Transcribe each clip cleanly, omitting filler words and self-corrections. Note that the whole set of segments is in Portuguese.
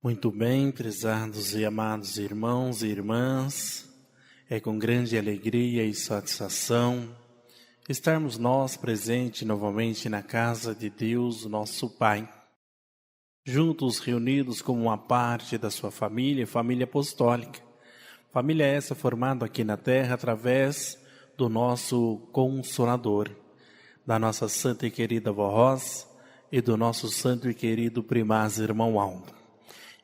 Muito bem, prezados e amados irmãos e irmãs, é com grande alegria e satisfação estarmos nós presentes novamente na casa de Deus, nosso Pai, juntos reunidos como uma parte da sua família apostólica. Família essa formada aqui na terra através do nosso Consolador, da nossa santa e querida Vó Rosa e do nosso santo e querido primaz irmão Aldo.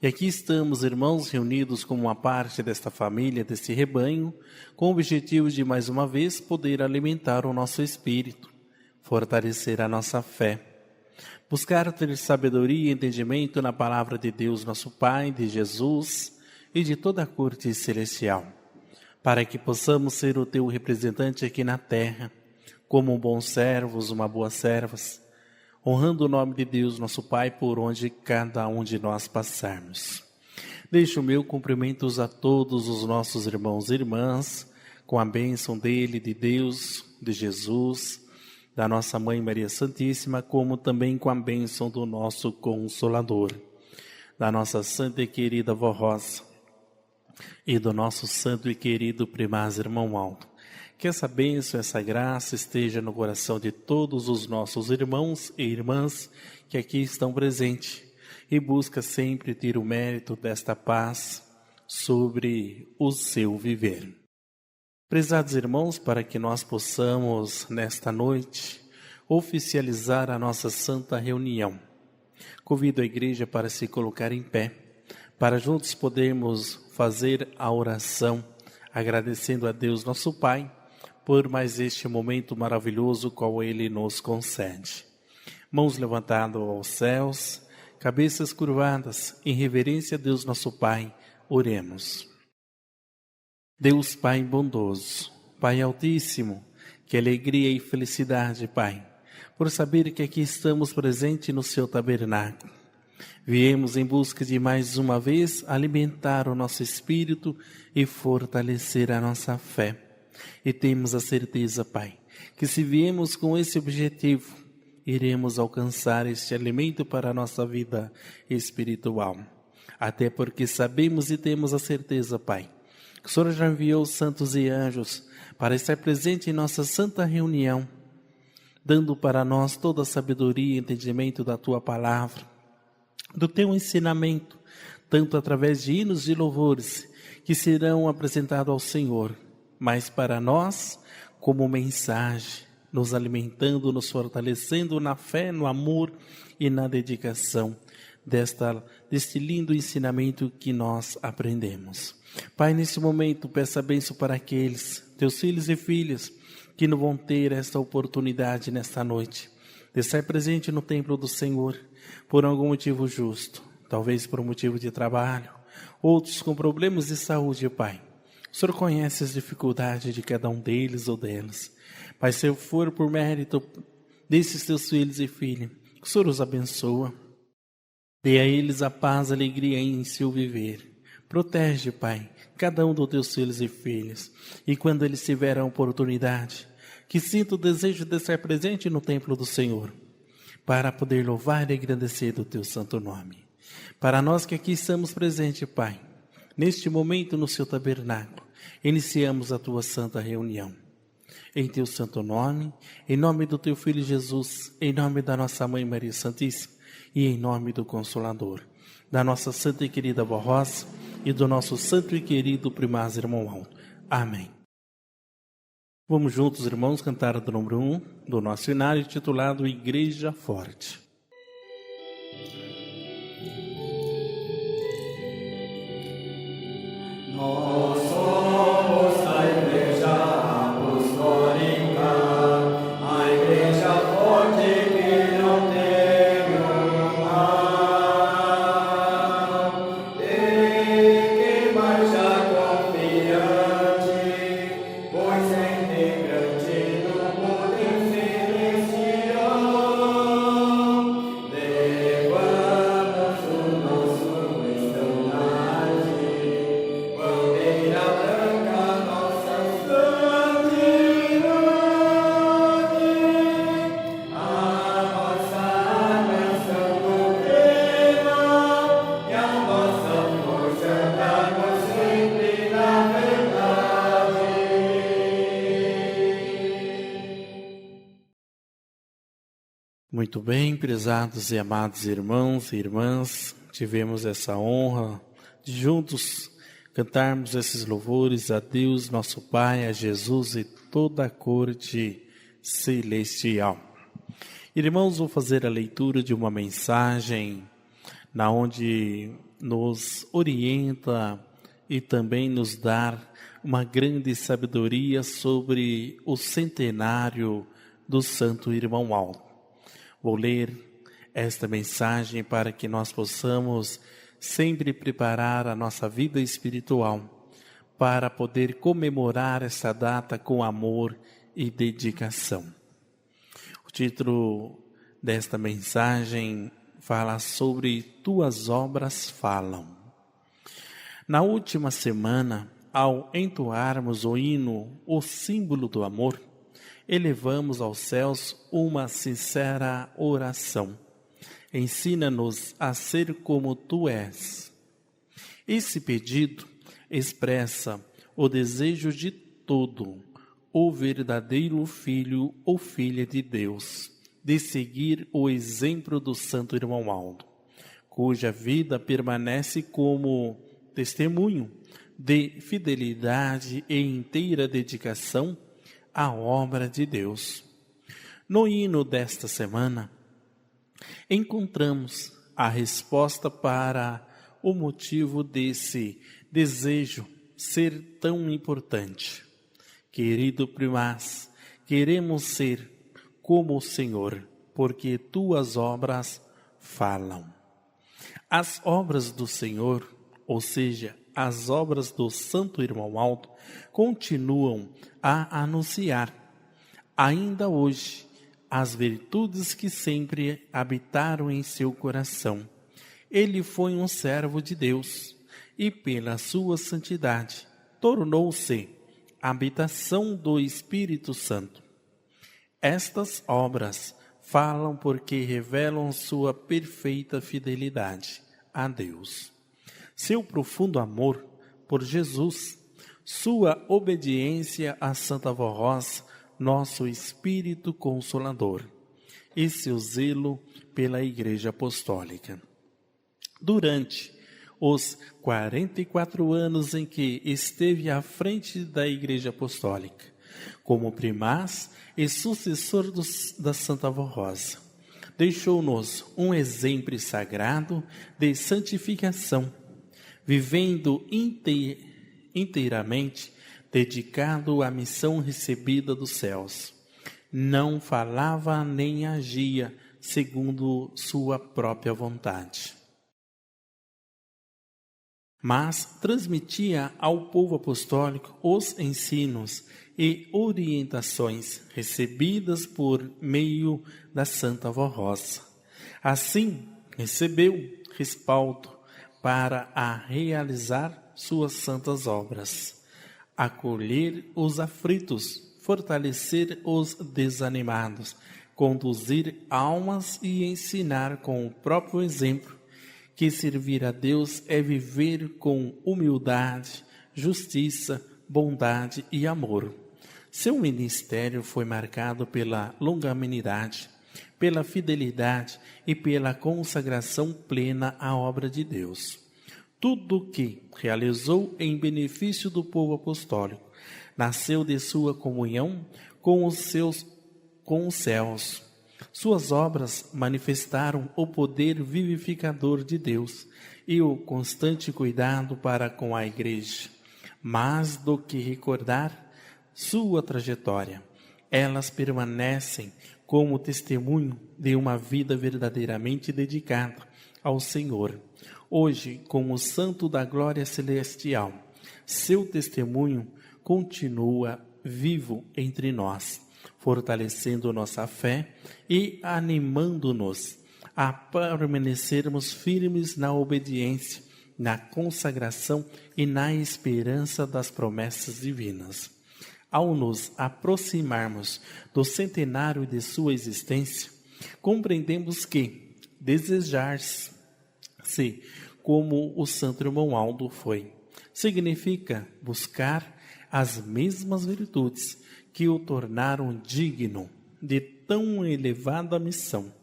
E aqui estamos, irmãos, reunidos como uma parte desta família, deste rebanho, com o objetivo de, mais uma vez, poder alimentar o nosso espírito, fortalecer a nossa fé, buscar ter sabedoria e entendimento na palavra de Deus, nosso Pai, de Jesus e de toda a corte celestial, para que possamos ser o teu representante aqui na terra, como bons servos, uma boa servas, honrando o nome de Deus, nosso Pai, por onde cada um de nós passarmos. Deixo o meu cumprimentos a todos os nossos irmãos e irmãs, com a bênção dele, de Deus, de Jesus, da nossa Mãe Maria Santíssima, como também com a bênção do nosso Consolador, da nossa santa e querida Vó Rosa e do nosso santo e querido primaz irmão Aldo. Que essa bênção, essa graça esteja no coração de todos os nossos irmãos e irmãs que aqui estão presentes e busca sempre ter o mérito desta paz sobre o seu viver. Prezados irmãos, para que nós possamos nesta noite oficializar a nossa santa reunião, convido a igreja para se colocar em pé, para juntos podermos fazer a oração, agradecendo a Deus nosso Pai, por mais este momento maravilhoso qual Ele nos concede. Mãos levantadas aos céus, cabeças curvadas, em reverência a Deus nosso Pai, oremos. Deus Pai bondoso, Pai altíssimo, que alegria e felicidade, Pai, por saber que aqui estamos presentes no seu tabernáculo. Viemos em busca de mais uma vez alimentar o nosso espírito e fortalecer a nossa fé. E temos a certeza, Pai, que se viemos com esse objetivo, iremos alcançar este alimento para a nossa vida espiritual. Até porque sabemos e temos a certeza, Pai, que o Senhor já enviou os santos e anjos para estar presente em nossa santa reunião, dando para nós toda a sabedoria e entendimento da Tua palavra, do Teu ensinamento, tanto através de hinos e louvores que serão apresentados ao Senhor, mas para nós, como mensagem, nos alimentando, nos fortalecendo na fé, no amor e na dedicação deste lindo ensinamento que nós aprendemos. Pai, nesse momento, peço a bênção para aqueles, teus filhos e filhas, que não vão ter esta oportunidade nesta noite, de estar presente no templo do Senhor, por algum motivo justo, talvez por um motivo de trabalho, outros com problemas de saúde, Pai. O Senhor conhece as dificuldades de cada um deles ou delas. Mas se for por mérito desses teus filhos e filhas, que o Senhor os abençoa. Dê a eles a paz, a alegria em seu viver. Protege, Pai, cada um dos teus filhos e filhas. E quando eles tiverem a oportunidade, que sinta o desejo de estar presente no templo do Senhor, para poder louvar e agradecer do teu santo nome. Para nós que aqui estamos presentes, Pai, neste momento no seu tabernáculo, iniciamos a tua santa reunião. Em teu santo nome, em nome do teu Filho Jesus, em nome da nossa Mãe Maria Santíssima e em nome do Consolador, da nossa santa e querida Vó Rosa e do nosso santo e querido primaz irmão Aldo. Amém. Vamos juntos, irmãos, cantar do número 1 do nosso hinário titulado Igreja Forte. Nós somos a Igreja Apostólica, a Igreja forte que não tem um mal, e que marcha confiante, pois é integrante do poder celestial. Levamos o nosso estandarte, bandeira Muito bem, prezados e amados irmãos e irmãs, tivemos essa honra de juntos cantarmos esses louvores a Deus, nosso Pai, a Jesus e toda a corte celestial. Irmãos, vou fazer a leitura de uma mensagem na onde nos orienta e também nos dá uma grande sabedoria sobre o centenário do Santo Irmão Aldo. Vou ler esta mensagem para que nós possamos sempre preparar a nossa vida espiritual para poder comemorar essa data com amor e dedicação. O título desta mensagem fala sobre Tuas obras falam. Na última semana, ao entoarmos o hino, o símbolo do amor, elevamos aos céus uma sincera oração. Ensina-nos a ser como Tu és. Esse pedido expressa o desejo de todo o verdadeiro filho ou filha de Deus, de seguir o exemplo do Santo Irmão Aldo, cuja vida permanece como testemunho de fidelidade e inteira dedicação à obra de Deus. No hino desta semana, encontramos a resposta para o motivo desse desejo ser tão importante. Querido primaz, queremos ser como o Senhor, porque Tuas obras falam. As obras do Senhor, ou seja, as obras do Santo Irmão Aldo, continuam a anunciar, ainda hoje, as virtudes que sempre habitaram em seu coração. Ele foi um servo de Deus e, pela sua santidade, tornou-se habitação do Espírito Santo. Estas obras falam porque revelam sua perfeita fidelidade a Deus, seu profundo amor por Jesus, sua obediência a Santa Vó Rosa, nosso Espírito Consolador, e seu zelo pela Igreja Apostólica. Durante os 44 anos em que esteve à frente da Igreja Apostólica, como primaz e sucessor da Santa Vó Rosa, deixou-nos um exemplo sagrado de santificação, vivendo inteiramente dedicado à missão recebida dos céus. Não falava nem agia segundo sua própria vontade, mas transmitia ao povo apostólico os ensinos e orientações recebidas por meio da Santa Vó Rosa. Assim, recebeu respaldo para a realizar suas santas obras, acolher os aflitos, fortalecer os desanimados, conduzir almas e ensinar com o próprio exemplo que servir a Deus é viver com humildade, justiça, bondade e amor. Seu ministério foi marcado pela longanimidade, pela fidelidade e pela consagração plena à obra de Deus. Tudo o que realizou em benefício do povo apostólico nasceu de sua comunhão com os céus. Suas obras manifestaram o poder vivificador de Deus e o constante cuidado para com a Igreja. Mais do que recordar sua trajetória, elas permanecem como testemunho de uma vida verdadeiramente dedicada ao Senhor. Hoje, como santo da glória celestial, seu testemunho continua vivo entre nós, fortalecendo nossa fé e animando-nos a permanecermos firmes na obediência, na consagração e na esperança das promessas divinas. Ao nos aproximarmos do centenário de sua existência, compreendemos que desejar-se como o Santo Irmão Aldo foi, significa buscar as mesmas virtudes que o tornaram digno de tão elevada missão,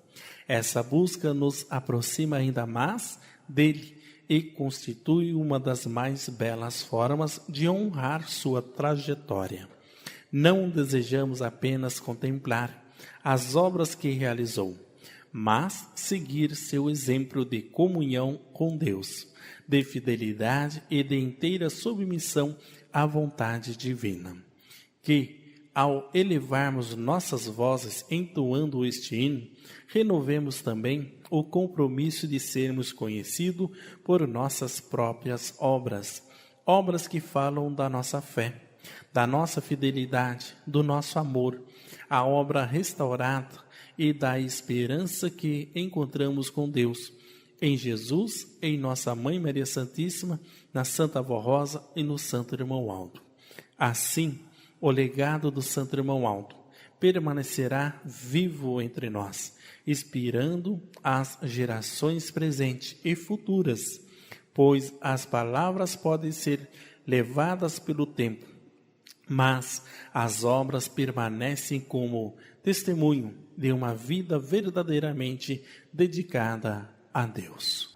Essa busca nos aproxima ainda mais dele e constitui uma das mais belas formas de honrar sua trajetória. Não desejamos apenas contemplar as obras que realizou, mas seguir seu exemplo de comunhão com Deus, de fidelidade e de inteira submissão à vontade divina. Que, ao elevarmos nossas vozes entoando este hino, renovemos também o compromisso de sermos conhecidos por nossas próprias obras, obras que falam da nossa fé, da nossa fidelidade, do nosso amor, a obra restaurada e da esperança que encontramos com Deus, em Jesus, em nossa Mãe Maria Santíssima, na Santa Avó Rosa e no Santo Irmão Aldo. Assim, o legado do Santo Irmão Aldo permanecerá vivo entre nós, inspirando as gerações presentes e futuras, pois as palavras podem ser levadas pelo tempo, mas as obras permanecem como testemunho de uma vida verdadeiramente dedicada a Deus.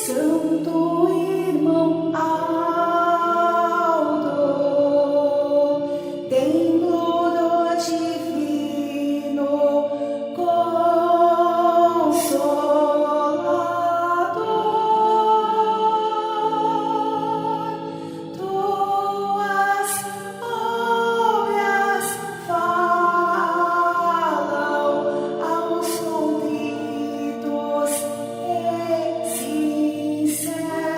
Santo Irmão Aldo, templo do Divino Consolador, tuas obras falam aos contritos e sinceros.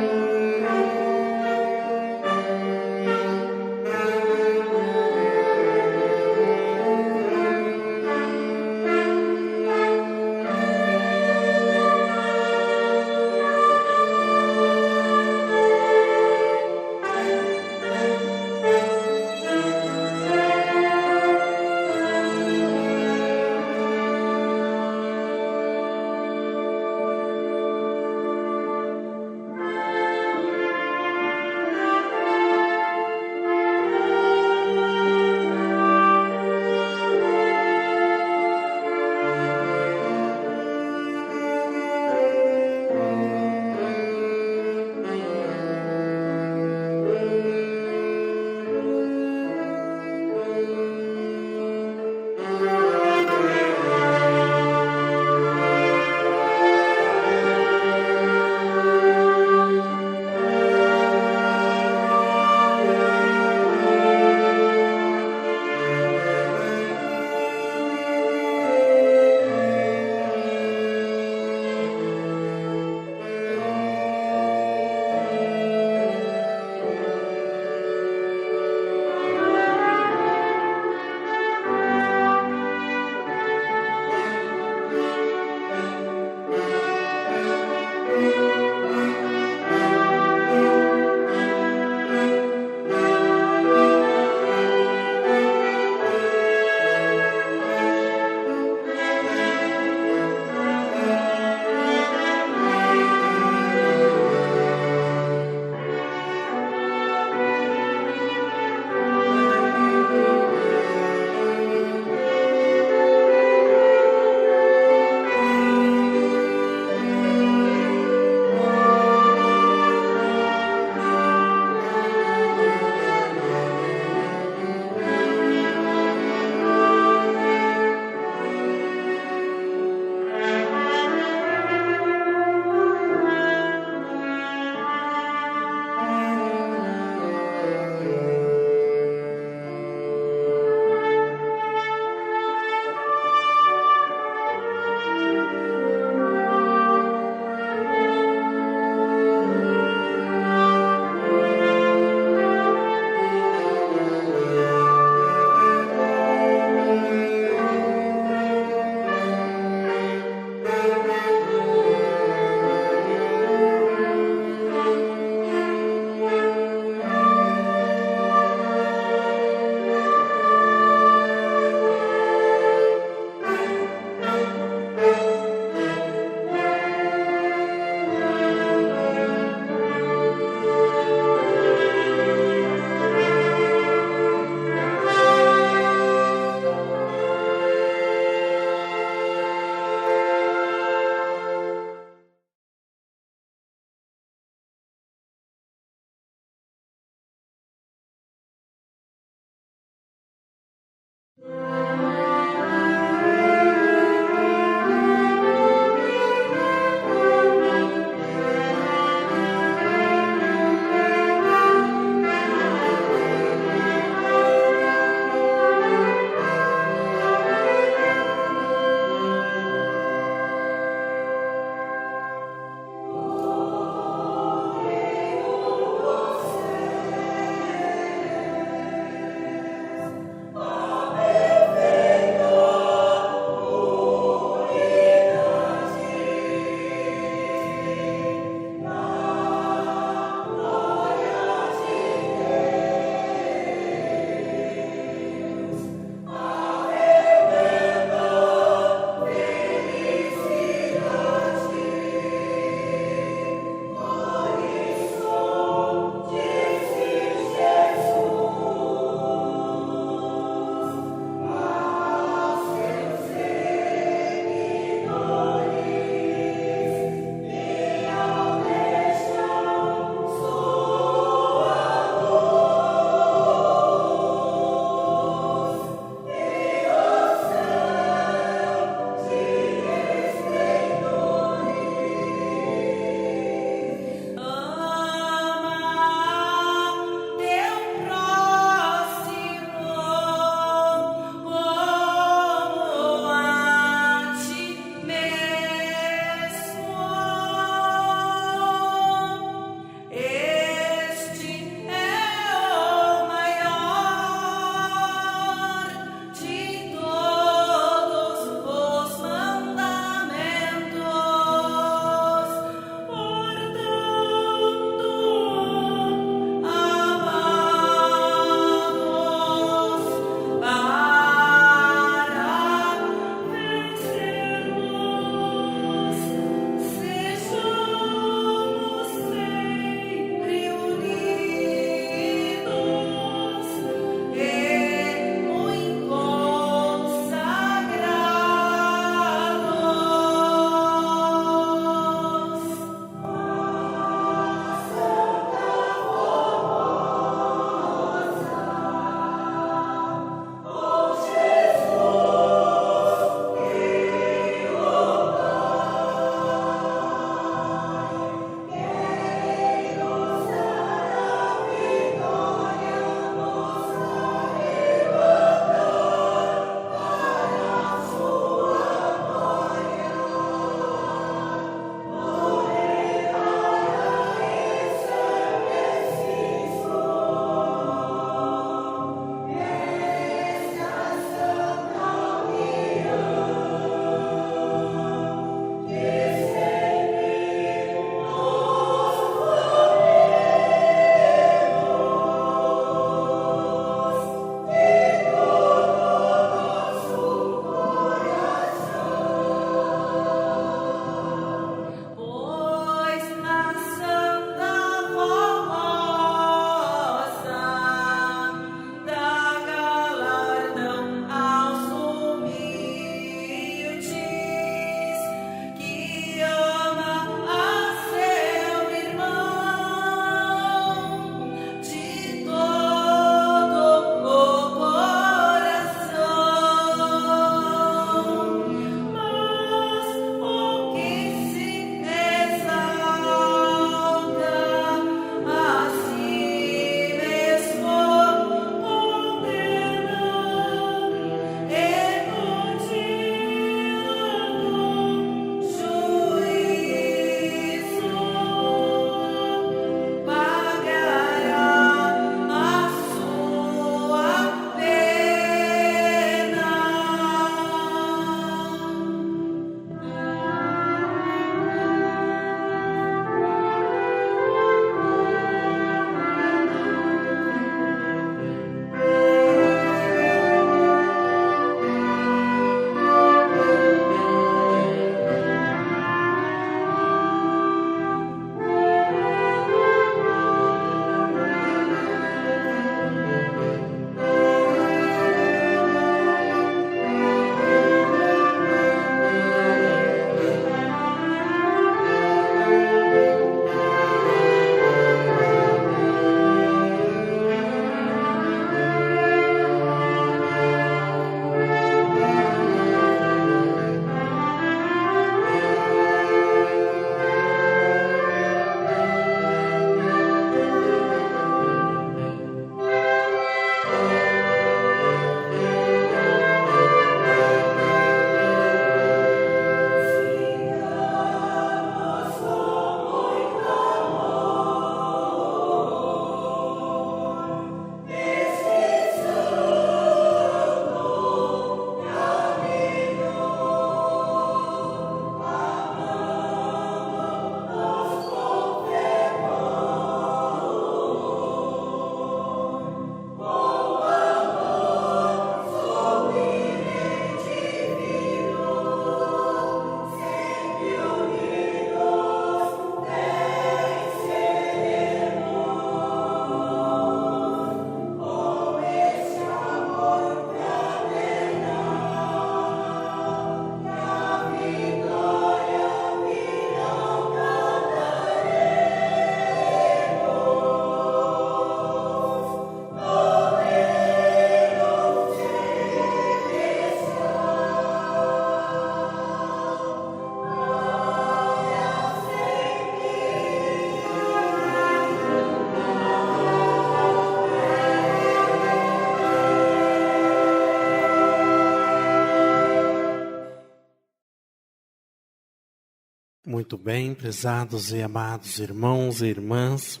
Muito bem, prezados e amados irmãos e irmãs,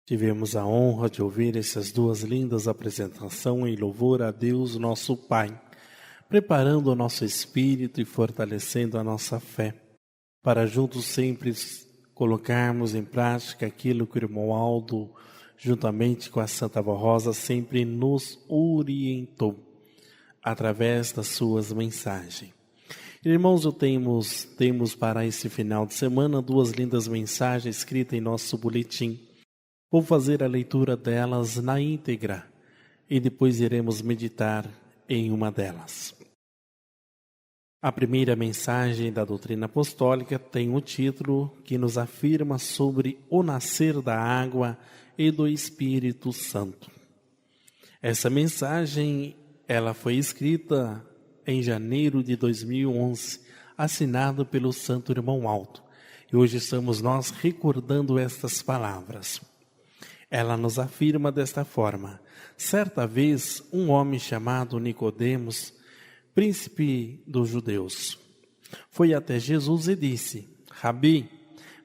tivemos a honra de ouvir essas duas lindas apresentações em louvor a Deus, nosso Pai, preparando o nosso espírito e fortalecendo a nossa fé, para juntos sempre colocarmos em prática aquilo que o irmão Aldo, juntamente com a Santa Avó Rosa, sempre nos orientou, através das suas mensagens. Irmãos, temos para esse final de semana duas lindas mensagens escritas em nosso boletim. Vou fazer a leitura delas na íntegra e depois iremos meditar em uma delas. A primeira mensagem da doutrina apostólica tem o título que nos afirma sobre o nascer da água e do Espírito Santo. Essa mensagem, ela foi escrita em janeiro de 2011, assinado pelo Santo Irmão Aldo. E hoje estamos nós recordando estas palavras. Ela nos afirma desta forma: certa vez, um homem chamado Nicodemos, príncipe dos judeus, foi até Jesus e disse: Rabi,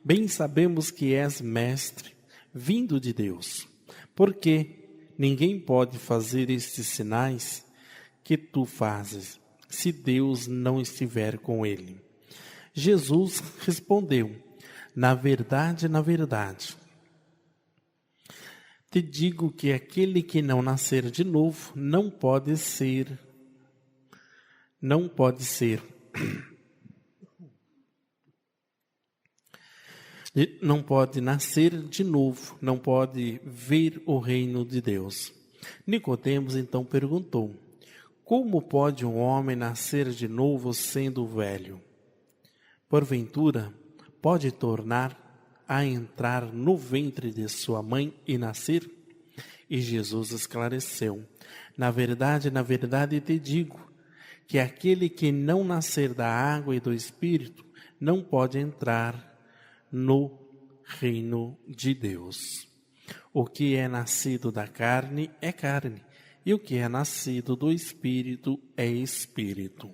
bem sabemos que és mestre, vindo de Deus, porque ninguém pode fazer estes sinais que tu fazes, se Deus não estiver com ele. Jesus respondeu: na verdade, te digo que aquele que não nascer de novo não pode nascer de novo, não pode ver o reino de Deus. Nicodemos então perguntou: como pode um homem nascer de novo sendo velho? Porventura, pode tornar a entrar no ventre de sua mãe e nascer? E Jesus esclareceu: na verdade, te digo, que aquele que não nascer da água e do Espírito não pode entrar no reino de Deus. O que é nascido da carne é carne, e o que é nascido do Espírito é Espírito.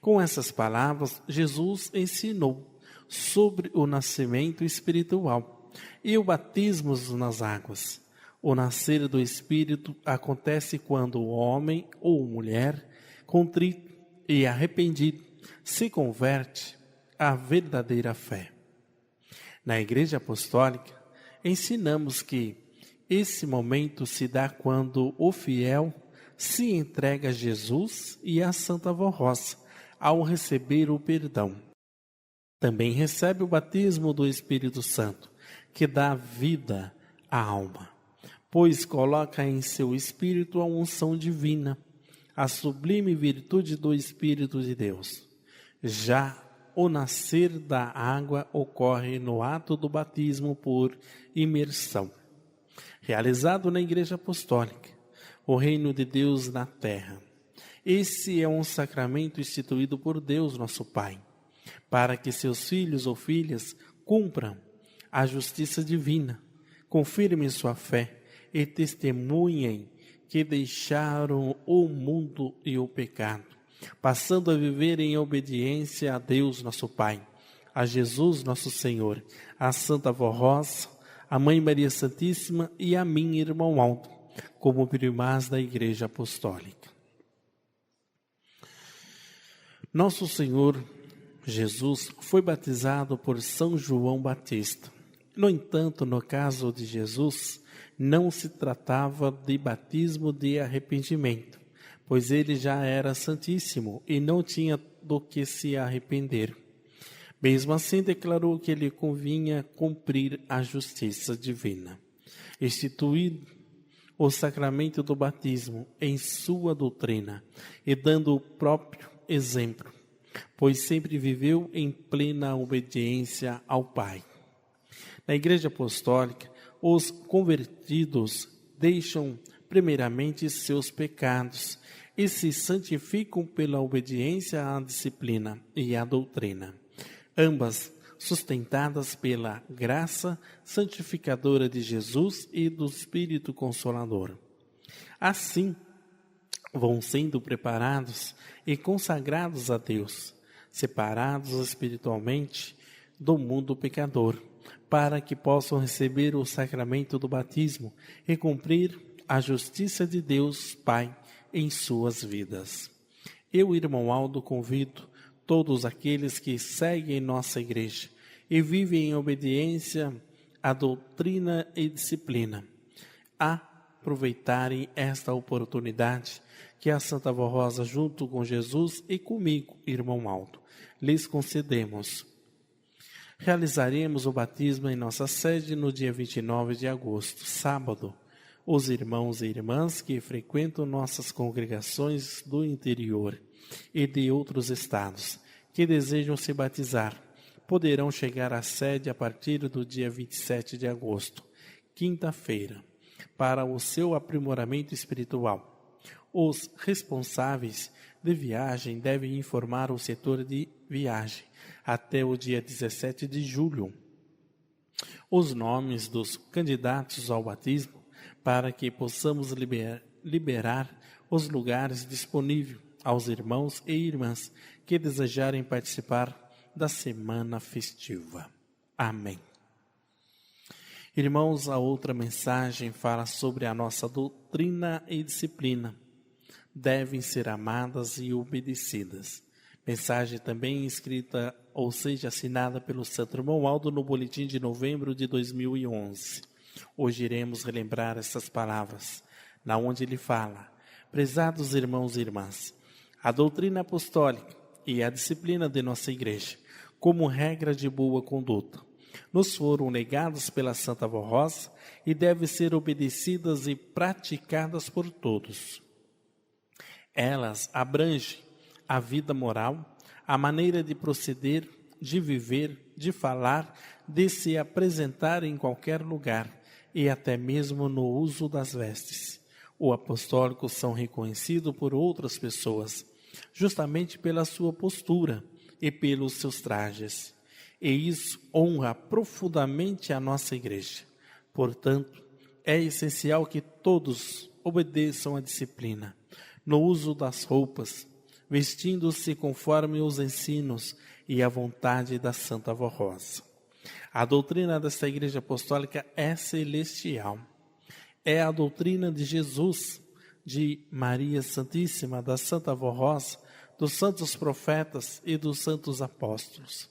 Com essas palavras, Jesus ensinou sobre o nascimento espiritual e o batismo nas águas. O nascer do Espírito acontece quando o homem ou mulher, contrito e arrependido, se converte à verdadeira fé. Na Igreja Apostólica, ensinamos que esse momento se dá quando o fiel se entrega a Jesus e a Santa Avó Rosa ao receber o perdão. Também recebe o batismo do Espírito Santo, que dá vida à alma, pois coloca em seu espírito a unção divina, a sublime virtude do Espírito de Deus. Já o nascer da água ocorre no ato do batismo por imersão, realizado na Igreja Apostólica, o reino de Deus na terra. Esse é um sacramento instituído por Deus, nosso Pai, para que seus filhos ou filhas cumpram a justiça divina, confirmem sua fé e testemunhem que deixaram o mundo e o pecado, passando a viver em obediência a Deus, nosso Pai, a Jesus, nosso Senhor, a Santa Avó Rosa, a Mãe Maria Santíssima e a mim, irmão Aldo, como primaz da Igreja Apostólica. Nosso Senhor Jesus foi batizado por São João Batista. No entanto, no caso de Jesus, não se tratava de batismo de arrependimento, pois ele já era santíssimo e não tinha do que se arrepender. Mesmo assim, declarou que lhe convinha cumprir a justiça divina, instituindo o sacramento do batismo em sua doutrina e dando o próprio exemplo, pois sempre viveu em plena obediência ao Pai. Na Igreja Apostólica, os convertidos deixam primeiramente seus pecados e se santificam pela obediência à disciplina e à doutrina, ambas sustentadas pela graça santificadora de Jesus e do Espírito Consolador. Assim, vão sendo preparados e consagrados a Deus, separados espiritualmente do mundo pecador, para que possam receber o sacramento do batismo e cumprir a justiça de Deus Pai em suas vidas. Eu, irmão Aldo, convido todos aqueles que seguem nossa igreja e vivem em obediência à doutrina e disciplina, a aproveitarem esta oportunidade que a Santa Vó Rosa, junto com Jesus e comigo, irmão Aldo, lhes concedemos. Realizaremos o batismo em nossa sede no dia 29 de agosto, sábado. Os irmãos e irmãs que frequentam nossas congregações do interior e de outros estados, que desejam se batizar, poderão chegar à sede a partir do dia 27 de agosto, quinta-feira, para o seu aprimoramento espiritual. Os responsáveis de viagem devem informar o setor de viagem até o dia 17 de julho os nomes dos candidatos ao batismo, para que possamos liberar os lugares disponíveis aos irmãos e irmãs que desejarem participar da semana festiva. Amém. Irmãos, a outra mensagem fala sobre a nossa doutrina e disciplina. Devem ser amadas e obedecidas. Mensagem também escrita, ou seja, assinada pelo Santo Irmão Aldo no boletim de novembro de 2011. Hoje iremos relembrar essas palavras, na onde ele fala: prezados irmãos e irmãs, a doutrina apostólica e a disciplina de nossa igreja, como regra de boa conduta, nos foram legados pela Santa Vó Rosa e devem ser obedecidas e praticadas por todos. Elas abrangem a vida moral, a maneira de proceder, de viver, de falar, de se apresentar em qualquer lugar e até mesmo no uso das vestes. Os apostólicos são reconhecidos por outras pessoas, justamente pela sua postura e pelos seus trajes. E isso honra profundamente a nossa igreja. Portanto, é essencial que todos obedeçam à disciplina no uso das roupas, vestindo-se conforme os ensinos e a vontade da Santa Vó Rosa. A doutrina desta igreja apostólica é celestial. É a doutrina de Jesus, de Maria Santíssima, da Santa Vó Rosa, dos santos profetas e dos santos apóstolos.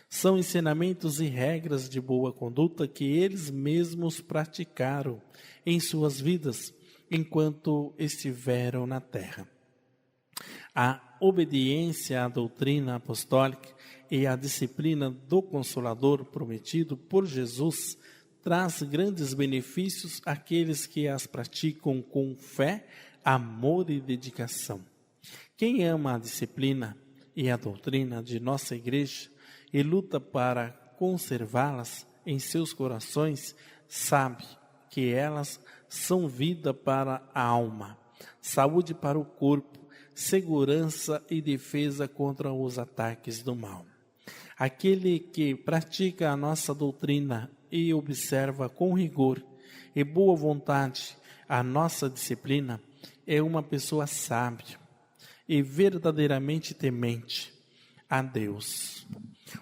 São ensinamentos e regras de boa conduta que eles mesmos praticaram em suas vidas enquanto estiveram na terra. A obediência à doutrina apostólica e à disciplina do Consolador prometido por Jesus traz grandes benefícios àqueles que as praticam com fé, amor e dedicação. Quem ama a disciplina e a doutrina de nossa igreja e luta para conservá-las em seus corações, sabe que elas são vida para a alma, saúde para o corpo, segurança e defesa contra os ataques do mal. Aquele que pratica a nossa doutrina e observa com rigor e boa vontade a nossa disciplina é uma pessoa sábia e verdadeiramente temente a Deus.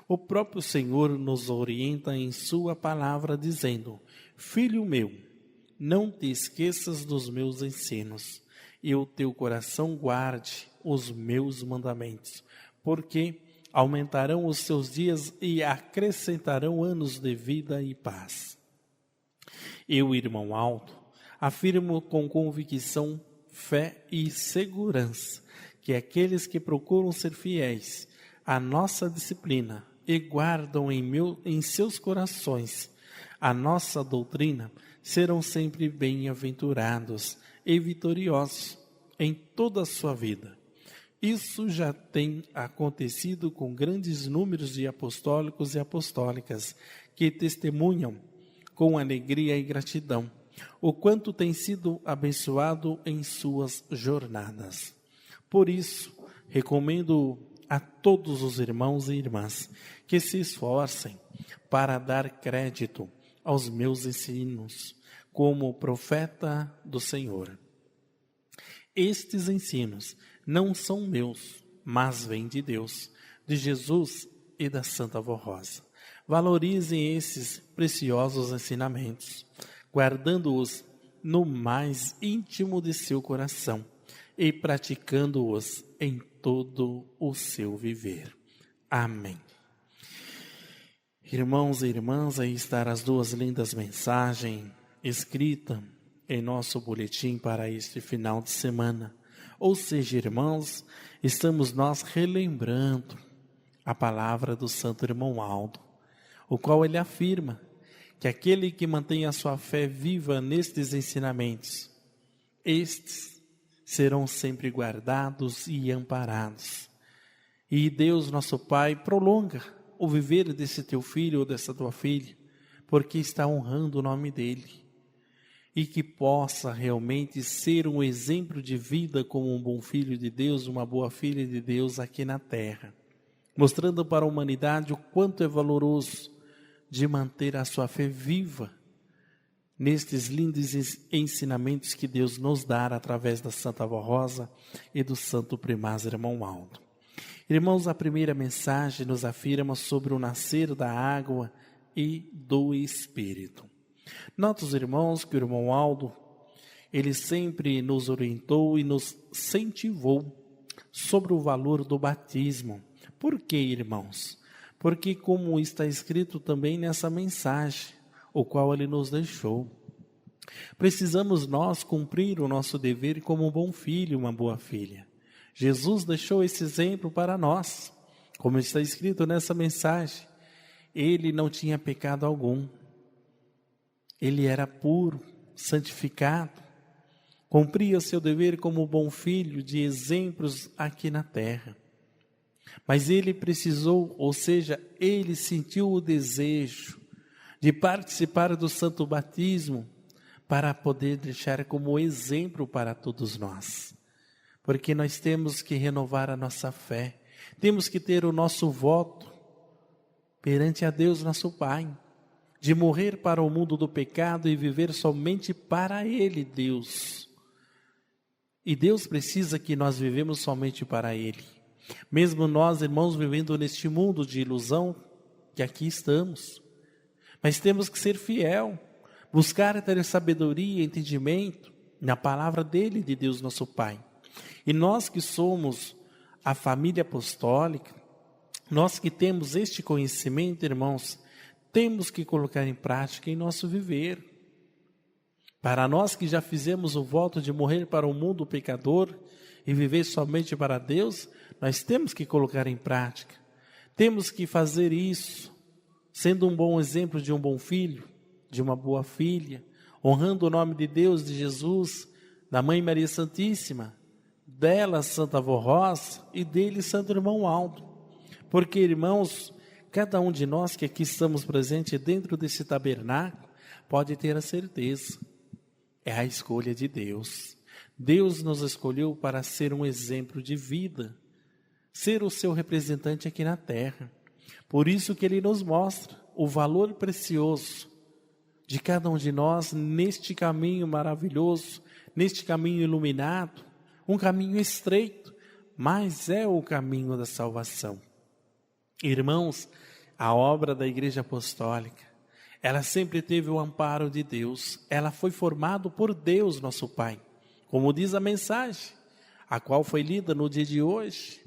O próprio Senhor nos orienta em sua palavra dizendo: Filho meu, não te esqueças dos meus ensinos, e o teu coração guarde os meus mandamentos, porque aumentarão os seus dias e acrescentarão anos de vida e paz. Eu, irmão Aldo, afirmo com convicção, fé e segurança que aqueles que procuram ser fiéis à nossa disciplina e guardam em seus corações a nossa doutrina serão sempre bem-aventurados e vitoriosos em toda a sua vida. Isso já tem acontecido com grandes números de apostólicos e apostólicas que testemunham com alegria e gratidão o quanto tem sido abençoado em suas jornadas. Por isso, recomendo a todos os irmãos e irmãs que se esforcem para dar crédito aos meus ensinos como profeta do Senhor. Estes ensinos não são meus, mas vêm de Deus, de Jesus e da Santa Vó Rosa. Valorizem esses preciosos ensinamentos, guardando-os no mais íntimo de seu coração e praticando-os em todo o seu viver. Amém. Irmãos e irmãs, aí estão as duas lindas mensagens escritas em nosso boletim para este final de semana. Ou seja, irmãos, estamos nós relembrando a palavra do Santo Irmão Aldo, o qual ele afirma que aquele que mantém a sua fé viva nestes ensinamentos, estes serão sempre guardados e amparados. E Deus, nosso Pai, prolonga o viver desse teu filho ou dessa tua filha, porque está honrando o nome dele. E que possa realmente ser um exemplo de vida como um bom filho de Deus, uma boa filha de Deus aqui na terra, mostrando para a humanidade o quanto é valoroso de manter a sua fé viva nestes lindos ensinamentos que Deus nos dá através da Santa Avó Rosa e do Santo Primaz Irmão Aldo. Irmãos, a primeira mensagem nos afirma sobre o nascer da água e do Espírito. Nota os irmãos que o Irmão Aldo, ele sempre nos orientou e nos incentivou sobre o valor do batismo. Por quê, irmãos? Porque como está escrito também nessa mensagem, o qual ele nos deixou, precisamos nós cumprir o nosso dever como um bom filho, uma boa filha. Jesus deixou esse exemplo para nós, como está escrito nessa mensagem. Ele não tinha pecado algum, ele era puro, santificado, cumpria seu dever como bom filho de exemplos aqui na terra. Mas ele precisou, ou seja, ele sentiu o desejo de participar do santo batismo para poder deixar como exemplo para todos nós. Porque nós temos que renovar a nossa fé, temos que ter o nosso voto perante a Deus nosso Pai, de morrer para o mundo do pecado e viver somente para Ele, Deus. E Deus precisa que nós vivemos somente para Ele. Mesmo nós, irmãos, vivendo neste mundo de ilusão, que aqui estamos. Mas temos que ser fiel, buscar ter sabedoria e entendimento na palavra dEle, de Deus nosso Pai. E nós que somos a família apostólica, nós que temos este conhecimento, irmãos, temos que colocar em prática em nosso viver. Para nós que já fizemos o voto de morrer para o mundo pecador e viver somente para Deus, nós temos que colocar em prática. Temos que fazer isso, sendo um bom exemplo de um bom filho, de uma boa filha, honrando o nome de Deus, de Jesus, da Mãe Maria Santíssima, dela Santa Avó Rosa e dele Santo Irmão Aldo. Porque, irmãos, cada um de nós que aqui estamos presentes dentro desse tabernáculo pode ter a certeza, é a escolha de Deus. Deus nos escolheu para ser um exemplo de vida, ser o seu representante aqui na terra. Por isso que Ele nos mostra o valor precioso de cada um de nós neste caminho maravilhoso, neste caminho iluminado, um caminho estreito, mas é o caminho da salvação. Irmãos, a obra da Igreja Apostólica, ela sempre teve o amparo de Deus, ela foi formada por Deus, nosso Pai, como diz a mensagem, a qual foi lida no dia de hoje.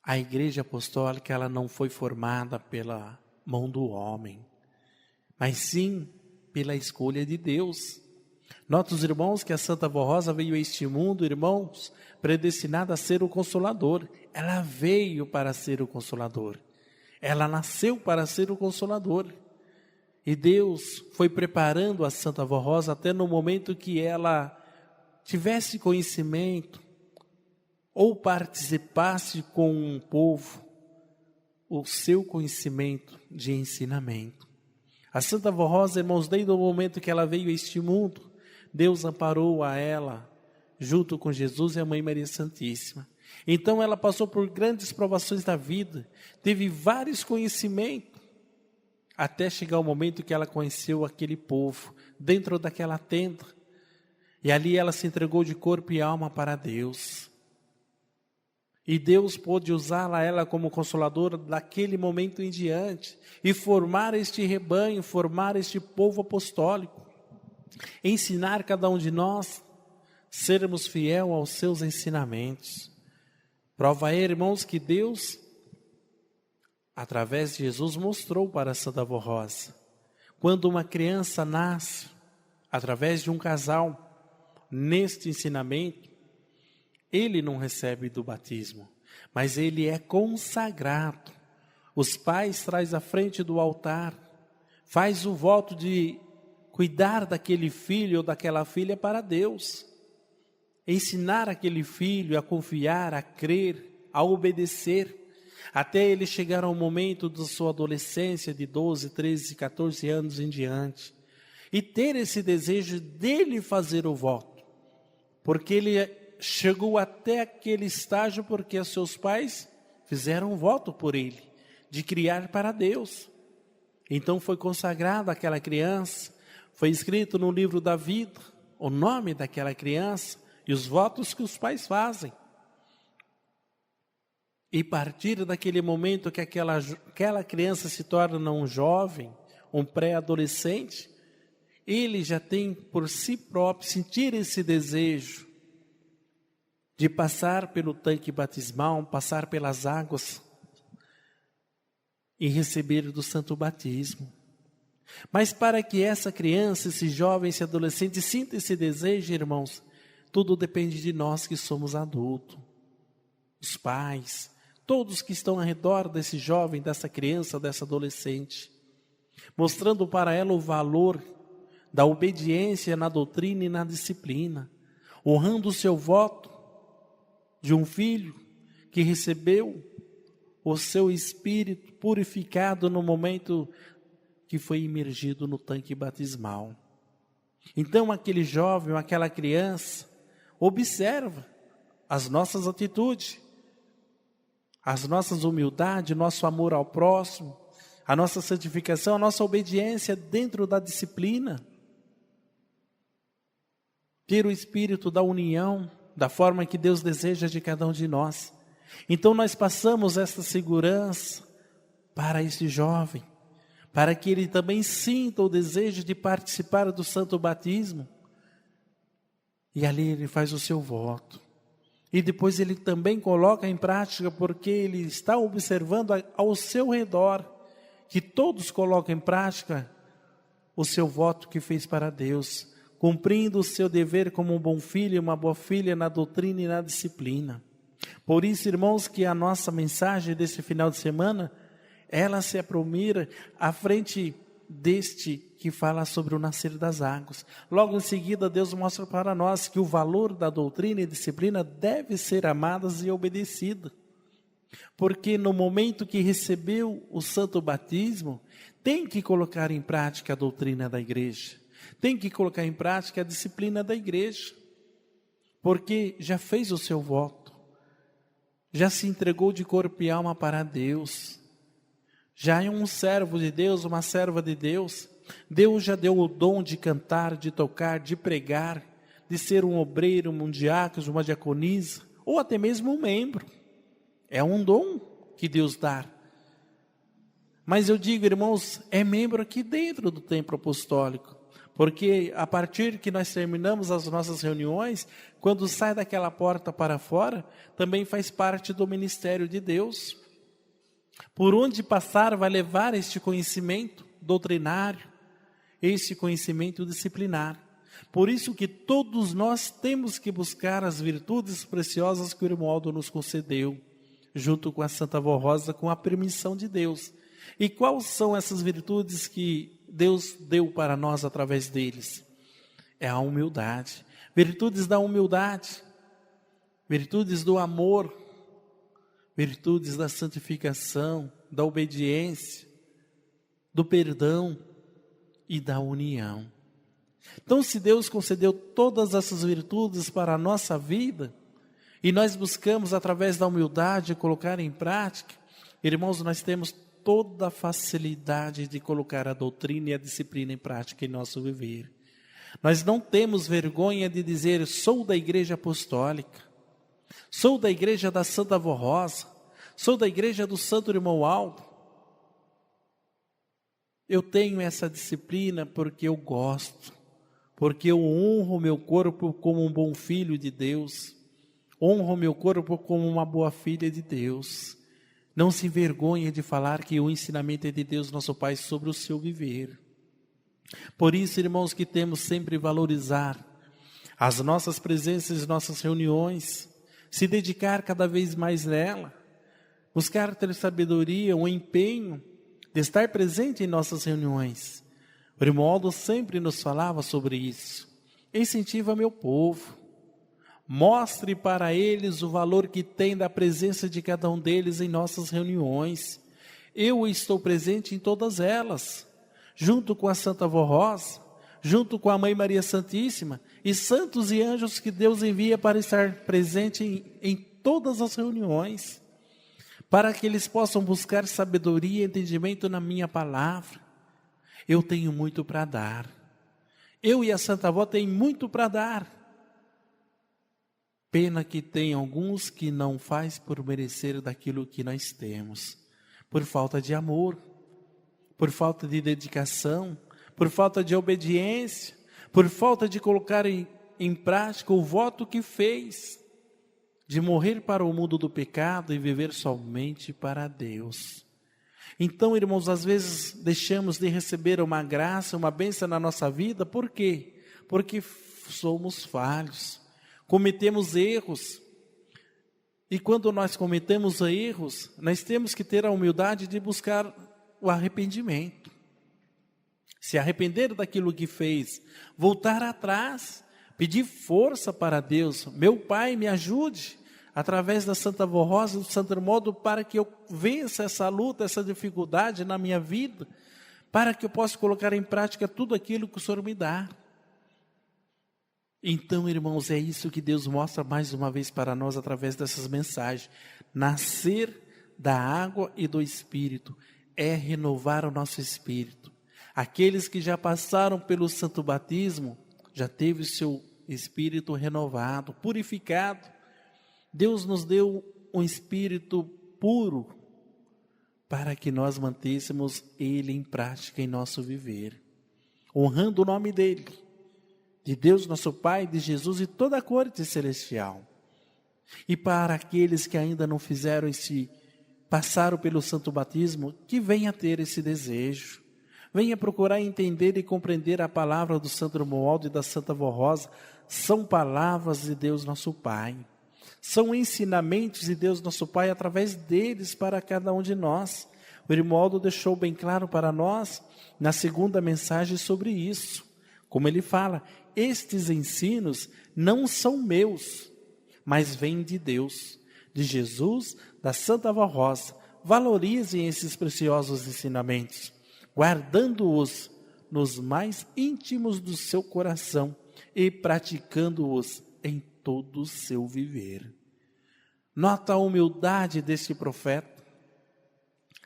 A Igreja Apostólica, ela não foi formada pela mão do homem, mas sim pela escolha de Deus. Nota os irmãos que a Santa Avó Rosa veio a este mundo, irmãos, predestinada a ser o Consolador. Ela veio para ser o Consolador. Ela nasceu para ser o Consolador. E Deus foi preparando a Santa Avó Rosa até no momento que ela tivesse conhecimento ou participasse com um povo o seu conhecimento de ensinamento. A Santa Avó Rosa, irmãos, desde o momento que ela veio a este mundo, Deus amparou a ela, junto com Jesus e a Mãe Maria Santíssima. Então ela passou por grandes provações da vida, teve vários conhecimentos, até chegar o momento que ela conheceu aquele povo, dentro daquela tenda. E ali ela se entregou de corpo e alma para Deus. E Deus pôde usá-la, ela como consoladora daquele momento em diante, e formar este rebanho, formar este povo apostólico, ensinar cada um de nós, sermos fiel aos seus ensinamentos. Prova é, irmãos, que Deus, através de Jesus, mostrou para Santa Avó Rosa, quando uma criança nasce, através de um casal, neste ensinamento, ele não recebe do batismo, mas ele é consagrado. Os pais trazem à frente do altar, faz o voto de cuidar daquele filho ou daquela filha para Deus. Ensinar aquele filho a confiar, a crer, a obedecer, até ele chegar ao momento da sua adolescência de 12, 13, 14 anos em diante. E ter esse desejo dele fazer o voto, porque ele chegou até aquele estágio porque os seus pais fizeram um voto por ele, de criar para Deus. Então foi consagrada aquela criança, foi escrito no livro da vida o nome daquela criança e os votos que os pais fazem. E a partir daquele momento que aquela criança se torna um jovem, um pré-adolescente, ele já tem por si próprio sentir esse desejo de passar pelo tanque batismal, passar pelas águas e receber do santo batismo. Mas para que essa criança, esse jovem, esse adolescente sinta esse desejo, irmãos, tudo depende de nós que somos adultos, os pais, todos que estão ao redor desse jovem, dessa criança, dessa adolescente, mostrando para ela o valor da obediência na doutrina e na disciplina, honrando o seu voto de um filho que recebeu o seu espírito purificado no momento que foi imergido no tanque batismal. Então aquele jovem, aquela criança, observa as nossas atitudes, as nossas humildades, nosso amor ao próximo, a nossa santificação, a nossa obediência dentro da disciplina, ter o espírito da união, da forma que Deus deseja de cada um de nós. Então nós passamos essa segurança para esse jovem, para que ele também sinta o desejo de participar do santo batismo. E ali ele faz o seu voto. E depois ele também coloca em prática, porque ele está observando ao seu redor, que todos colocam em prática o seu voto que fez para Deus, cumprindo o seu dever como um bom filho e uma boa filha na doutrina e na disciplina. Por isso, irmãos, que a nossa mensagem desse final de semana, ela se apromira à frente deste que fala sobre o nascer das águas. Logo em seguida, Deus mostra para nós que o valor da doutrina e disciplina deve ser amadas e obedecida. Porque no momento que recebeu o santo batismo, tem que colocar em prática a doutrina da igreja. Tem que colocar em prática a disciplina da igreja, porque já fez o seu voto, já se entregou de corpo e alma para Deus, já é um servo de Deus, uma serva de Deus. Deus já deu o dom de cantar, de tocar, de pregar, de ser um obreiro, um diácono, uma diaconisa, ou até mesmo um membro. É um dom que Deus dá. Mas eu digo, irmãos, é membro aqui dentro do templo apostólico. Porque a partir que nós terminamos as nossas reuniões, quando sai daquela porta para fora, também faz parte do ministério de Deus. Por onde passar vai levar este conhecimento doutrinário, este conhecimento disciplinar. Por isso que todos nós temos que buscar as virtudes preciosas que o irmão Aldo nos concedeu, junto com a Santa Avó Rosa, com a permissão de Deus. E quais são essas virtudes que Deus deu para nós através deles? É a humildade, virtudes da humildade, virtudes do amor, virtudes da santificação, da obediência, do perdão e da união. Então, se Deus concedeu todas essas virtudes para a nossa vida, e nós buscamos através da humildade colocar em prática, irmãos, nós temos toda a facilidade de colocar a doutrina e a disciplina em prática em nosso viver. Nós não temos vergonha de dizer, sou da igreja apostólica. Sou da igreja da Santa Avó Rosa, sou da igreja do Santo Irmão Aldo. Eu tenho essa disciplina porque eu gosto, porque eu honro meu corpo como um bom filho de Deus, honro meu corpo como uma boa filha de Deus. Não se envergonhe de falar que o ensinamento é de Deus, nosso Pai, sobre o seu viver. Por isso, irmãos, que temos sempre valorizar as nossas presenças, nossas reuniões, se dedicar cada vez mais nela, buscar ter sabedoria, um empenho de estar presente em nossas reuniões. O irmão Aldo sempre nos falava sobre isso. Incentiva meu povo, mostre para eles o valor que tem da presença de cada um deles em nossas reuniões. Eu estou presente em todas elas, junto com a Santa Avó Rosa, junto com a Mãe Maria Santíssima, e santos e anjos que Deus envia para estar presente em todas as reuniões, para que eles possam buscar sabedoria e entendimento na minha palavra. Eu tenho muito para dar. Eu e a Santa Avó tem muito para dar. Pena que tem alguns que não faz por merecer daquilo que nós temos, por falta de amor, por falta de dedicação, por falta de obediência, por falta de colocar em prática o voto que fez, de morrer para o mundo do pecado e viver somente para Deus. Então, irmãos, às vezes deixamos de receber uma graça, uma bênção na nossa vida. Por quê? Porque somos falhos, cometemos erros. E quando nós cometemos erros, nós temos que ter a humildade de buscar o arrependimento. Se arrepender daquilo que fez, voltar atrás, pedir força para Deus. Meu Pai, me ajude, através da Santa Avó Rosa, do Santo Irmão, para que eu vença essa luta, essa dificuldade na minha vida, para que eu possa colocar em prática tudo aquilo que o Senhor me dá. Então, irmãos, é isso que Deus mostra mais uma vez para nós através dessas mensagens. Nascer da água e do Espírito é renovar o nosso espírito. Aqueles que já passaram pelo santo batismo, já teve o seu espírito renovado, purificado. Deus nos deu um espírito puro para que nós mantêssemos ele em prática em nosso viver, honrando o nome dele, de Deus nosso Pai, de Jesus e toda a corte celestial. E para aqueles que ainda não fizeram passaram pelo santo batismo, que venha ter esse desejo, venha procurar entender e compreender a palavra do Santo Romualdo e da Santa Avó Rosa. São palavras de Deus nosso Pai, são ensinamentos de Deus nosso Pai através deles para cada um de nós. O irmão Aldo deixou bem claro para nós na segunda mensagem sobre isso, como ele fala: estes ensinos não são meus, mas vêm de Deus, de Jesus, da Santa Avó Rosa. Valorizem esses preciosos ensinamentos, guardando-os nos mais íntimos do seu coração e praticando-os em todo o seu viver. Nota a humildade deste profeta,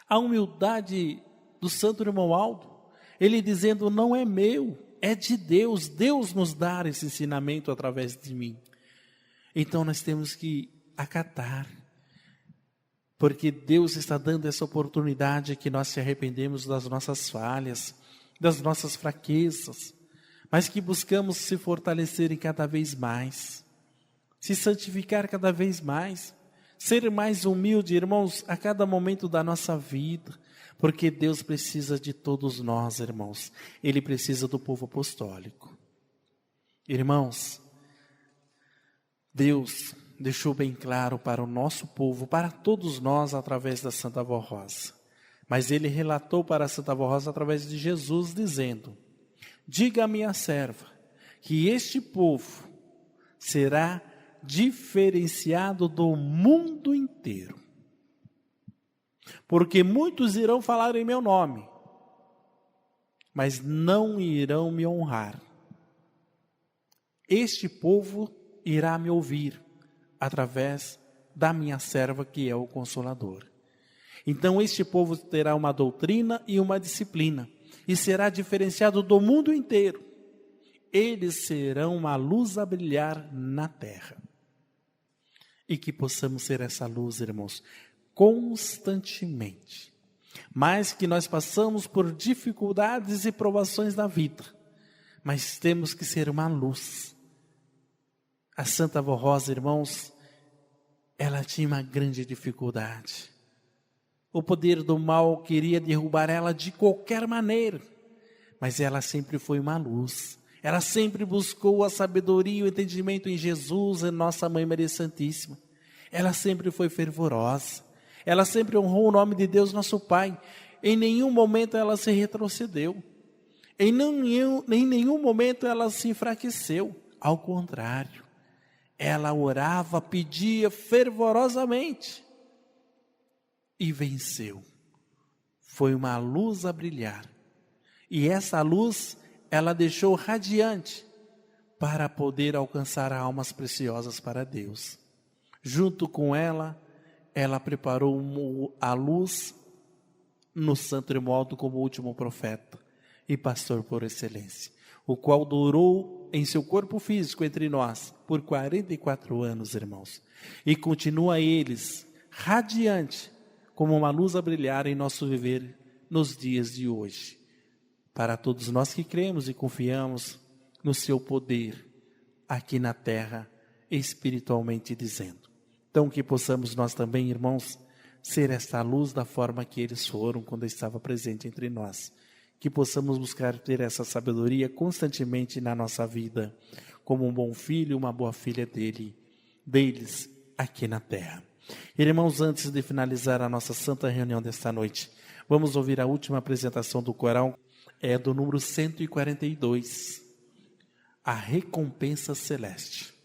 a humildade do Santo Irmão Aldo, ele dizendo: não é meu, é de Deus, Deus nos dá esse ensinamento através de mim. Então nós temos que acatar, porque Deus está dando essa oportunidade que nós se arrependemos das nossas falhas, das nossas fraquezas, mas que buscamos se fortalecer cada vez mais, se santificar cada vez mais, ser mais humilde, irmãos, a cada momento da nossa vida, porque Deus precisa de todos nós, irmãos. Ele precisa do povo apostólico. Irmãos, Deus deixou bem claro para o nosso povo, para todos nós, através da Santa Avó Rosa. Mas ele relatou para a Santa Avó Rosa através de Jesus, dizendo: diga à minha serva que este povo será diferenciado do mundo inteiro, porque muitos irão falar em meu nome, mas não irão me honrar. Este povo irá me ouvir através da minha serva, que é o Consolador. Então este povo terá uma doutrina e uma disciplina, e será diferenciado do mundo inteiro. Eles serão uma luz a brilhar na terra. e que possamos ser essa luz, irmãos, constantemente. Mais que nós passamos por dificuldades e provações na vida, mas temos que ser uma luz. A Santa Avó Rosa, irmãos, ela tinha uma grande dificuldade. O poder do mal queria derrubar ela de qualquer maneira, mas ela sempre foi uma luz. Ela sempre buscou a sabedoria e o entendimento em Jesus, em nossa Mãe Maria Santíssima. Ela sempre foi fervorosa. Ela sempre honrou o nome de Deus, nosso Pai. Em nenhum momento ela se retrocedeu. Em nenhum momento ela se enfraqueceu. Ao contrário, ela orava, pedia fervorosamente e venceu. Foi uma luz a brilhar. E essa luz ela deixou radiante para poder alcançar almas preciosas para Deus. Junto com ela, ela preparou a luz no Santo Romualdo como último profeta e pastor por excelência, o qual durou em seu corpo físico entre nós por 44 anos, irmãos. E continua eles radiante como uma luz a brilhar em nosso viver nos dias de hoje. Para todos nós que cremos e confiamos no seu poder aqui na terra, espiritualmente dizendo. Então que possamos nós também, irmãos, ser esta luz da forma que eles foram quando estava presente entre nós. Que possamos buscar ter essa sabedoria constantemente na nossa vida, como um bom filho, uma boa filha deles aqui na terra. Irmãos, antes de finalizar a nossa santa reunião desta noite, vamos ouvir a última apresentação do coral, do número 142, a recompensa celeste.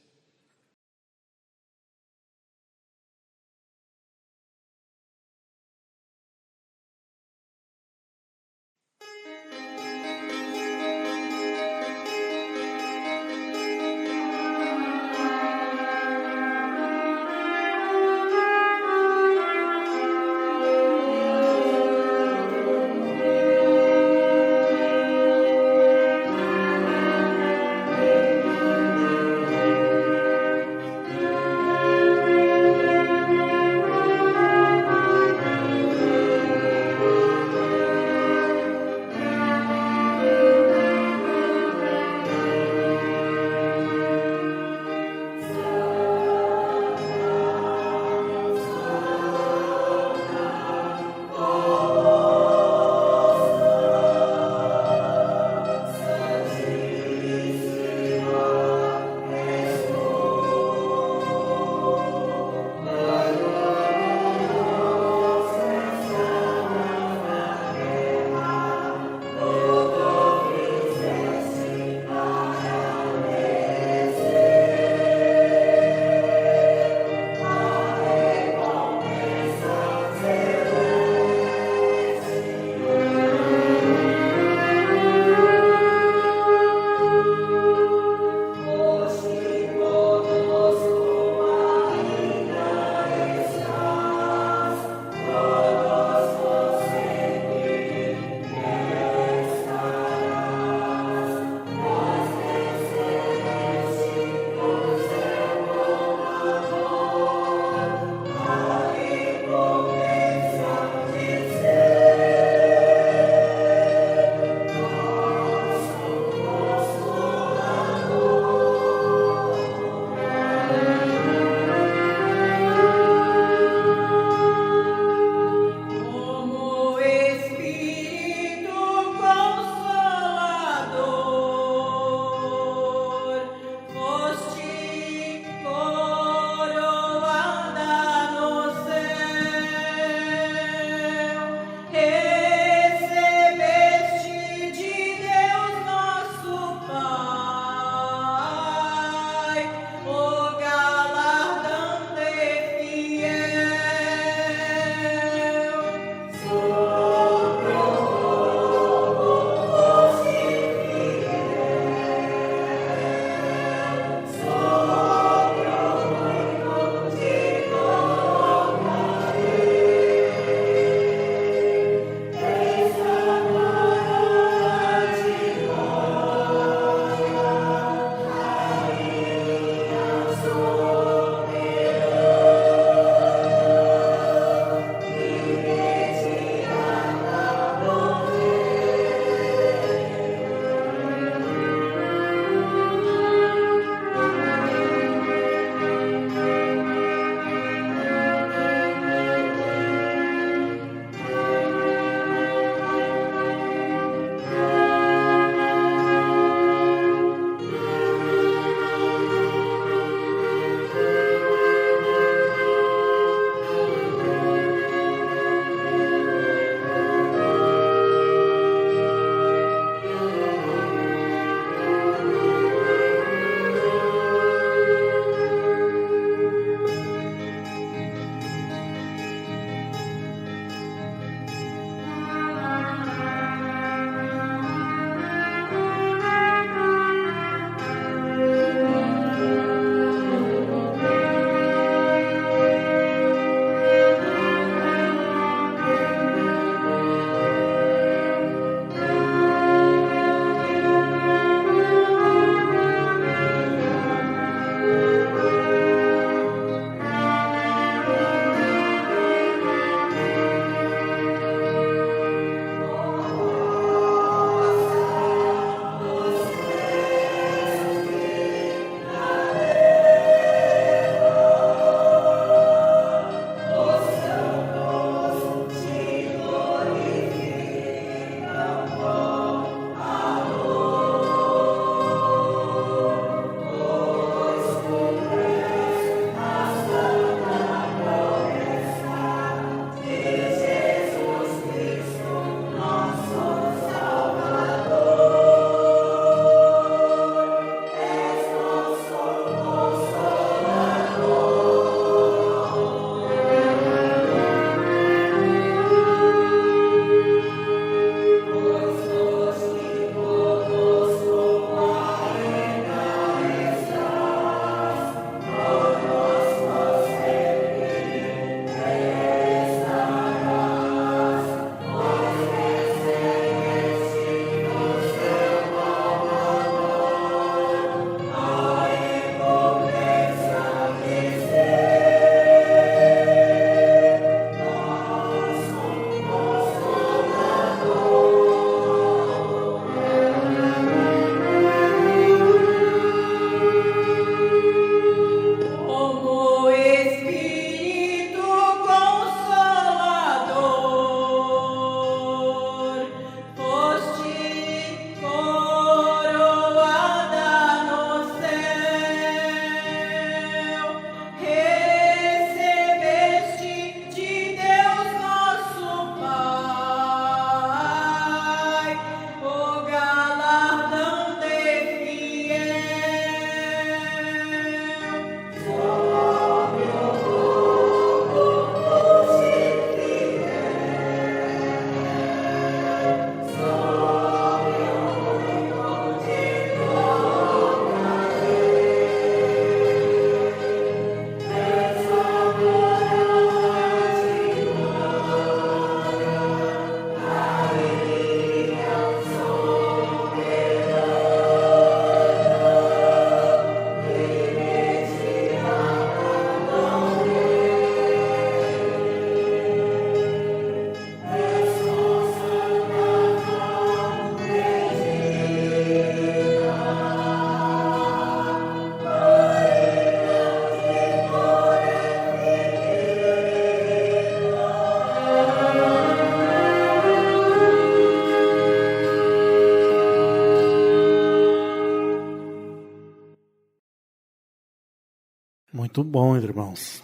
Muito bom, irmãos.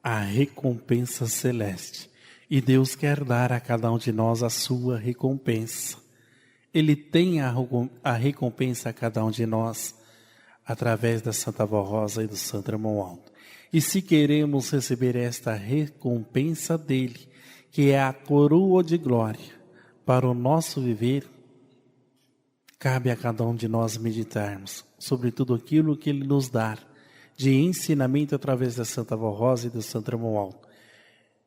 A recompensa celeste. E Deus quer dar a cada um de nós a sua recompensa. Ele tem a recompensa a cada um de nós através da Santa Vó Rosa e do Santo Irmão Aldo. E se queremos receber esta recompensa dele, que é a coroa de glória para o nosso viver, cabe a cada um de nós meditarmos sobre tudo aquilo que ele nos dá de ensinamento através da Santa Vó Rosa e do Santo Irmão Aldo,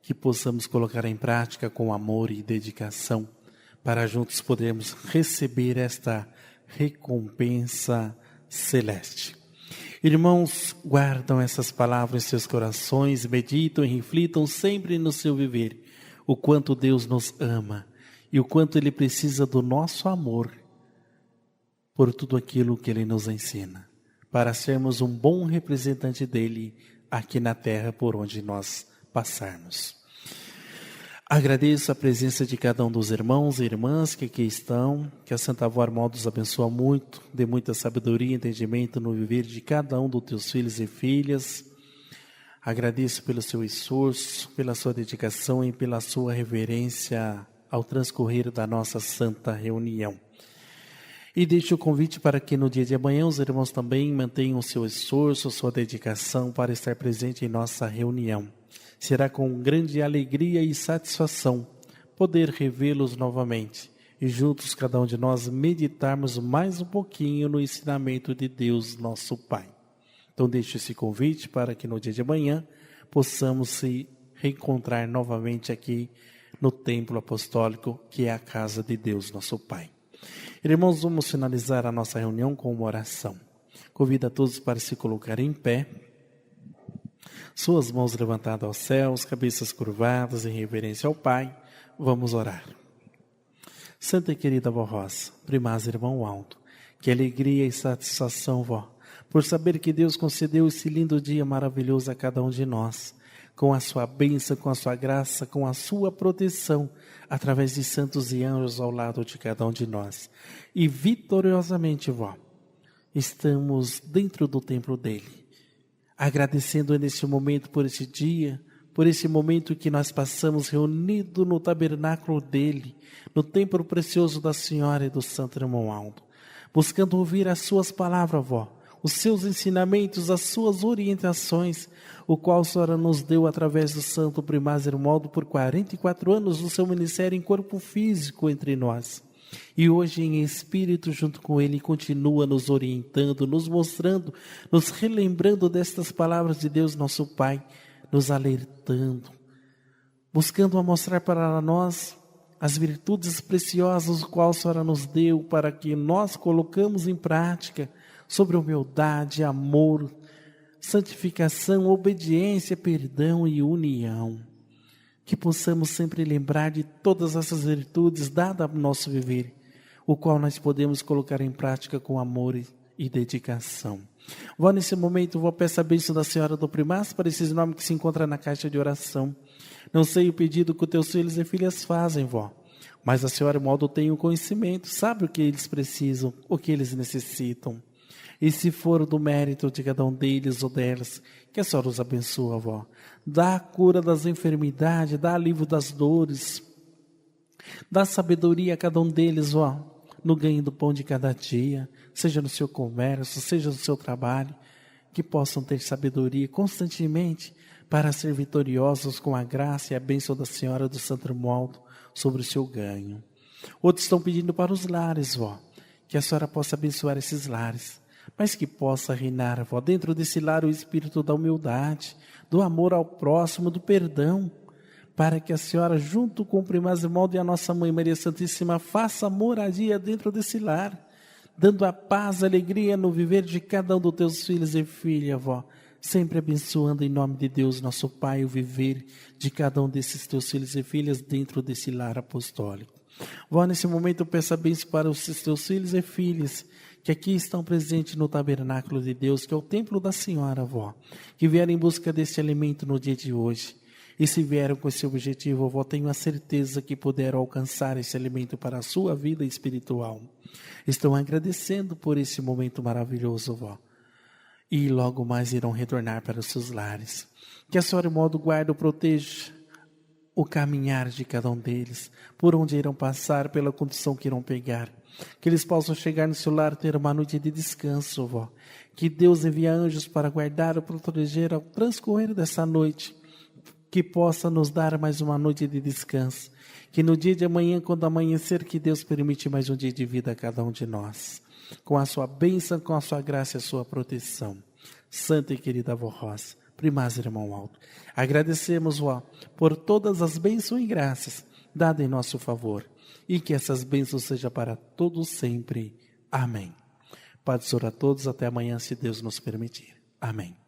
que possamos colocar em prática com amor e dedicação, para juntos podermos receber esta recompensa celeste. Irmãos, guardam essas palavras em seus corações, meditam e reflitam sempre no seu viver, o quanto Deus nos ama e o quanto Ele precisa do nosso amor por tudo aquilo que Ele nos ensina, para sermos um bom representante dEle aqui na terra por onde nós passarmos. Agradeço a presença de cada um dos irmãos e irmãs que aqui estão, que a Santa Vó Armaldo os abençoa muito, dê muita sabedoria e entendimento no viver de cada um dos teus filhos e filhas. Agradeço pelo seu esforço, pela sua dedicação e pela sua reverência ao transcorrer da nossa santa reunião. E deixo o convite para que no dia de amanhã os irmãos também mantenham o seu esforço, sua dedicação para estar presente em nossa reunião. Será com grande alegria e satisfação poder revê-los novamente e juntos cada um de nós meditarmos mais um pouquinho no ensinamento de Deus nosso Pai. Então deixo esse convite para que no dia de amanhã possamos se reencontrar novamente aqui no Templo Apostólico, que é a casa de Deus nosso Pai. Irmãos, vamos finalizar a nossa reunião com uma oração. Convido a todos para se colocar em pé, suas mãos levantadas aos céus, cabeças curvadas em reverência ao Pai. Vamos orar. Santa e querida Vó Rosa, primaz Irmão Aldo, que alegria e satisfação, vó, por saber que Deus concedeu esse lindo dia maravilhoso a cada um de nós, com a sua bênção, com a sua graça, com a sua proteção, através de santos e anjos ao lado de cada um de nós. E vitoriosamente, vó, estamos dentro do templo dele, agradecendo neste momento por esse dia, por esse momento que nós passamos reunidos no tabernáculo dele, no templo precioso da Senhora e do Santo Irmão Aldo, buscando ouvir as suas palavras, vó, os seus ensinamentos, as suas orientações, o qual a Senhora nos deu através do Santo Primaz Irmão Aldo por 44 anos do seu ministério em corpo físico entre nós. E hoje em espírito junto com ele continua nos orientando, nos mostrando, nos relembrando destas palavras de Deus nosso Pai, nos alertando, buscando mostrar para nós as virtudes preciosas o qual a Senhora nos deu para que nós colocamos em prática sobre humildade, amor, santificação, obediência, perdão e união. Que possamos sempre lembrar de todas essas virtudes dadas ao nosso viver, o qual nós podemos colocar em prática com amor e dedicação. Vó, nesse momento, vou peço a bênção da Senhora do Primaz para esses nomes que se encontram na caixa de oração. Não sei o pedido que os teus filhos e filhas fazem, vó, mas a Senhora Aldo tem o conhecimento, sabe o que eles precisam, o que eles necessitam. E se for do mérito de cada um deles ou delas, que a Senhora os abençoe, vó. Dá a cura das enfermidades, dá alívio das dores, dá sabedoria a cada um deles, vó, no ganho do pão de cada dia, seja no seu comércio, seja no seu trabalho, que possam ter sabedoria constantemente para ser vitoriosos com a graça e a bênção da Senhora do Santo Irmão Aldo sobre o seu ganho. Outros estão pedindo para os lares, vó, que a Senhora possa abençoar esses lares, mas que possa reinar, vó, dentro desse lar o espírito da humildade, do amor ao próximo, do perdão, para que a Senhora, junto com o Primaz Irmão Aldo e a nossa Mãe Maria Santíssima, faça moradia dentro desse lar, dando a paz, a alegria no viver de cada um dos teus filhos e filhas, vó, sempre abençoando em nome de Deus, nosso Pai, o viver de cada um desses teus filhos e filhas dentro desse lar apostólico. Vó, nesse momento eu peço a bênção para os teus filhos e filhas que aqui estão presentes no tabernáculo de Deus, que é o templo da Senhora, vó, que vieram em busca desse alimento no dia de hoje. E se vieram com esse objetivo, vó, tenho a certeza que puderam alcançar esse alimento para a sua vida espiritual. Estão agradecendo por esse momento maravilhoso, vó. e logo mais irão retornar para os seus lares. Que a Senhora, em modo guarda, proteja o caminhar de cada um deles, por onde irão passar, pela condição que irão pegar. Que eles possam chegar no seu lar, ter uma noite de descanso, vó. Que Deus envie anjos para guardar ou proteger ao transcorrer dessa noite. Que possa nos dar mais uma noite de descanso. Que no dia de amanhã, quando amanhecer, que Deus permite mais um dia de vida a cada um de nós. Com a sua bênção, com a sua graça e a sua proteção. Santa e querida avó Rosa, primaz irmão Aldo, agradecemos, vó, por todas as bênçãos e graças dadas em nosso favor. E que essas bênçãos sejam para todos sempre. Amém. Paz do Senhor a todos, até amanhã, se Deus nos permitir. Amém.